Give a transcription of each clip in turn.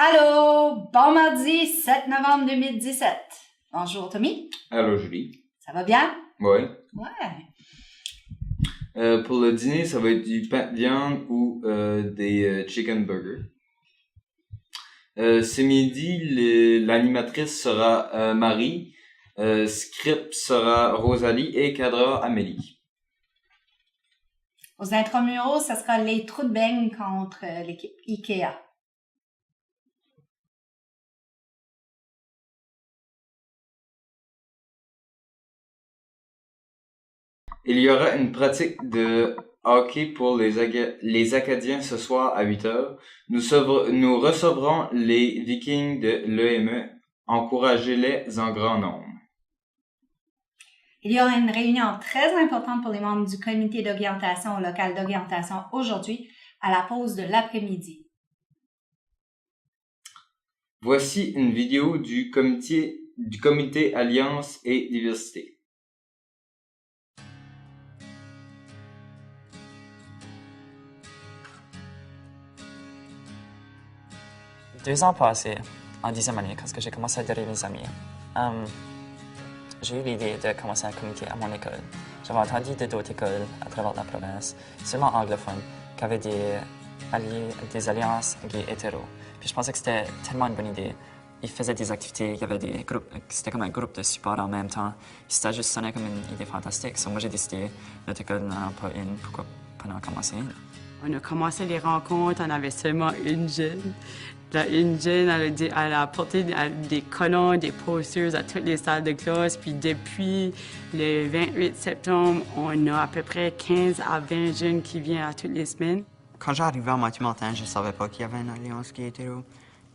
Allô, bon mardi 7 novembre 2017. Bonjour Tommy. Allô Julie. Ça va bien? Ouais. Ouais. Pour le dîner, ça va être du pain de viande ou des chicken burgers. Ce midi, l'animatrice sera Marie, script sera Rosalie et cadreur Amélie. Aux intramuraux, ça sera les trous de beigne contre l'équipe IKEA. Il y aura une pratique de hockey pour les Acadiens ce soir à 8h. Nous recevrons les Vikings de l'EME. Encouragez-les en grand nombre. Il y aura une réunion très importante pour les membres du comité d'orientation au local d'orientation aujourd'hui à la pause de l'après-midi. Voici une vidéo du comité Alliance et Diversité. 2 ans passés, en 10e année, quand j'ai commencé à gérer mes amis, j'ai eu l'idée de commencer un comité à mon école. J'avais entendu de d'autres écoles à travers la province, seulement anglophones, qui avaient des alliances gays hétéros. Puis je pensais que c'était tellement une bonne idée. Ils faisaient des activités, il y avait des groupes, c'était comme un groupe de support en même temps. Puis ça juste sonnait comme une idée fantastique. Donc moi j'ai décidé, notre école n'en a pas une, pourquoi pas en commencer une? On a commencé les rencontres, on avait seulement une jeune. Une jeune, elle a apporté des colons, des posters à toutes les salles de classe. Puis depuis le 28 septembre, on a à peu près 15 à 20 jeunes qui viennent à toutes les semaines. Quand j'arrivais à Mathieu Martin, je ne savais pas qu'il y avait une alliance gay hétéro.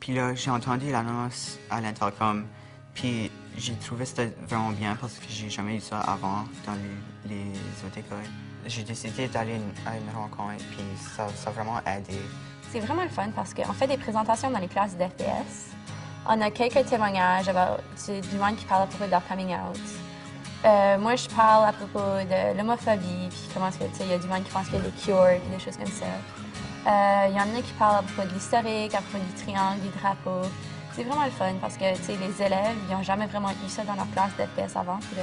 Puis là, j'ai entendu l'annonce à l'Intercom. Puis j'ai trouvé que c'était vraiment bien parce que j'ai jamais eu ça avant dans les autres écoles. J'ai décidé d'aller à une rencontre, puis ça a vraiment aidé. C'est vraiment le fun parce qu'on fait des présentations dans les classes d'FPS. On a quelques témoignages du monde qui parle à propos de leur coming out. Moi, je parle à propos de l'homophobie, puis comment est-ce que, il y a du monde qui pense qu'il y a des cures, puis des choses comme ça. Il y en a qui parlent à propos de l'historique, à propos du triangle, du drapeau. C'est vraiment le fun parce que, les élèves, ils n'ont jamais vraiment eu ça dans leur classe d'FPS avant, puis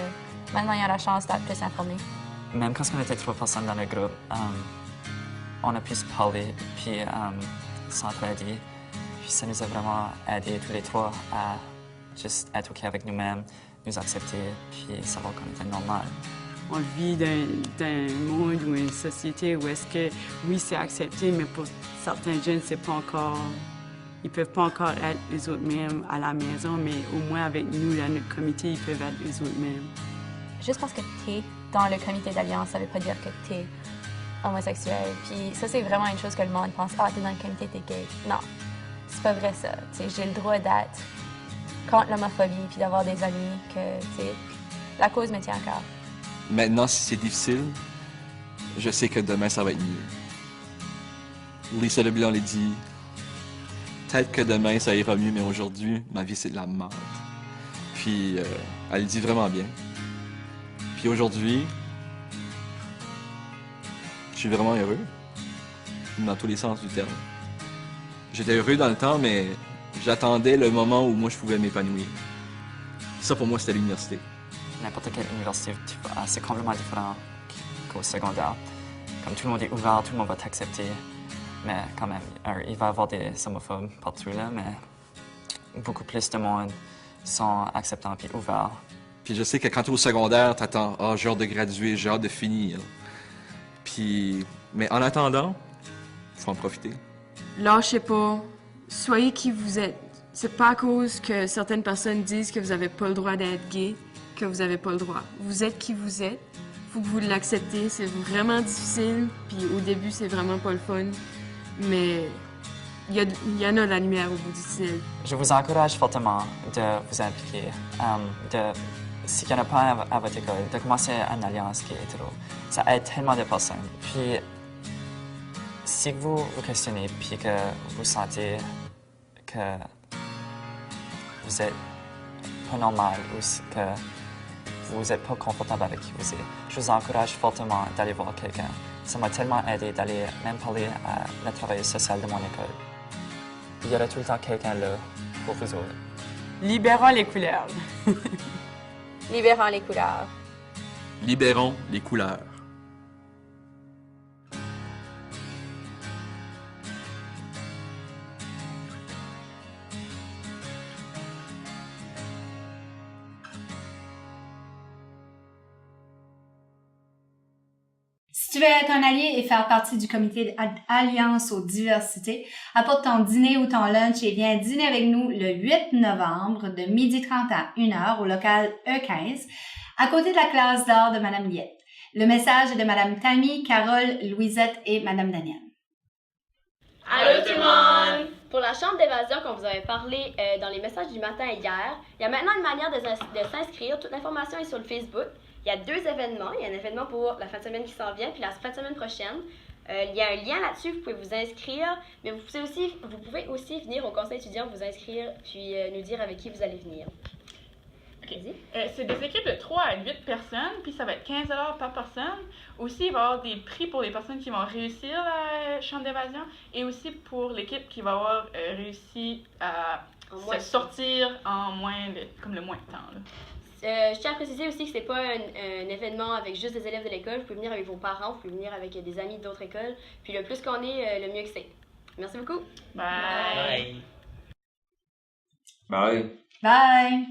maintenant, ils ont la chance d'être plus informés. Même quand on était 3 personnes dans le groupe, on a pu se parler, puis s'entraider. Puis ça nous a vraiment aidé tous les 3 à juste être OK avec nous-mêmes, nous accepter, puis savoir qu'on était normal. On vit d'un monde ou une société où est-ce que, oui, c'est accepté, mais pour certains jeunes, c'est pas encore... Ils peuvent pas encore être eux autres-mêmes à la maison, mais au moins avec nous, dans notre comité, ils peuvent être eux autres-mêmes. Juste parce que t'es dans le comité d'alliance, ça veut pas dire que t'es homosexuel. Puis ça, c'est vraiment une chose que le monde pense. Ah, t'es dans le comité, t'es gay. Non, c'est pas vrai ça. J'ai le droit d'être contre l'homophobie puis d'avoir des amis que, la cause me tient à cœur. Maintenant, si c'est difficile, je sais que demain, ça va être mieux. Lisa Leblanc l'a dit, peut-être que demain, ça ira mieux, mais aujourd'hui, ma vie, c'est de la merde. Puis, elle le dit vraiment bien. Puis aujourd'hui, je suis vraiment heureux, dans tous les sens du terme. J'étais heureux dans le temps, mais j'attendais le moment où moi je pouvais m'épanouir. Ça, pour moi, c'était l'université. N'importe quelle université, c'est complètement différent qu'au secondaire. Comme tout le monde est ouvert, tout le monde va t'accepter. Mais quand même, il va y avoir des homophobes partout là, mais beaucoup plus de monde sont acceptants et ouverts. Puis je sais que quand tu es au secondaire, t'attends, j'ai hâte de graduer, j'ai hâte de finir. Puis, mais en attendant, il faut en profiter. Lâchez pas. Soyez qui vous êtes. C'est pas à cause que certaines personnes disent que vous n'avez pas le droit d'être gay que vous n'avez pas le droit. Vous êtes qui vous êtes. Faut que vous l'acceptez. C'est vraiment difficile. Puis au début, c'est vraiment pas le fun. Mais il y en a de la lumière au bout du tunnel. Je vous encourage fortement de vous impliquer, s'il n'y en a pas à votre école, de commencer une alliance qui est hétéro. Ça aide tellement de personnes. Puis, si vous vous questionnez puis que vous sentez que vous êtes pas normal ou que vous n'êtes pas confortable avec qui vous êtes, je vous encourage fortement d'aller voir quelqu'un. Ça m'a tellement aidé d'aller même parler à la travailleuse sociale de mon école. Il y aura tout le temps quelqu'un là pour vous autres. Libérons les couleurs. Libérons les couleurs. Libérons les couleurs. Si tu veux être un allié et faire partie du comité d'Alliance aux diversités, apporte ton dîner ou ton lunch et viens dîner avec nous le 8 novembre de 12h30 à 1h au local E15, à côté de la classe d'art de Madame Liette. Le message est de Madame Tammy, Carole, Louisette et Madame Danielle. Allô tout le monde! Pour la chambre d'évasion qu'on vous avait parlé dans les messages du matin hier, il y a maintenant une manière de s'inscrire. Toute l'information est sur le Facebook. Il y a 2 événements. Il y a un événement pour la fin de semaine qui s'en vient, puis la fin de semaine prochaine. Il y a un lien là-dessus, vous pouvez vous inscrire, mais vous pouvez aussi venir au conseil étudiant, vous inscrire, puis nous dire avec qui vous allez venir. OK. C'est des équipes de 3 à 8 personnes, puis ça va être 15 $ par personne. Aussi, il va y avoir des prix pour les personnes qui vont réussir la chambre d'évasion et aussi pour l'équipe qui va avoir réussi à se sortir en le moins de temps. Là. Je tiens à préciser aussi que c'est pas un événement avec juste des élèves de l'école. Vous pouvez venir avec vos parents, vous pouvez venir avec des amis d'autres écoles. Puis le plus qu'on est, le mieux que c'est. Merci beaucoup. Bye! Bye. Bye!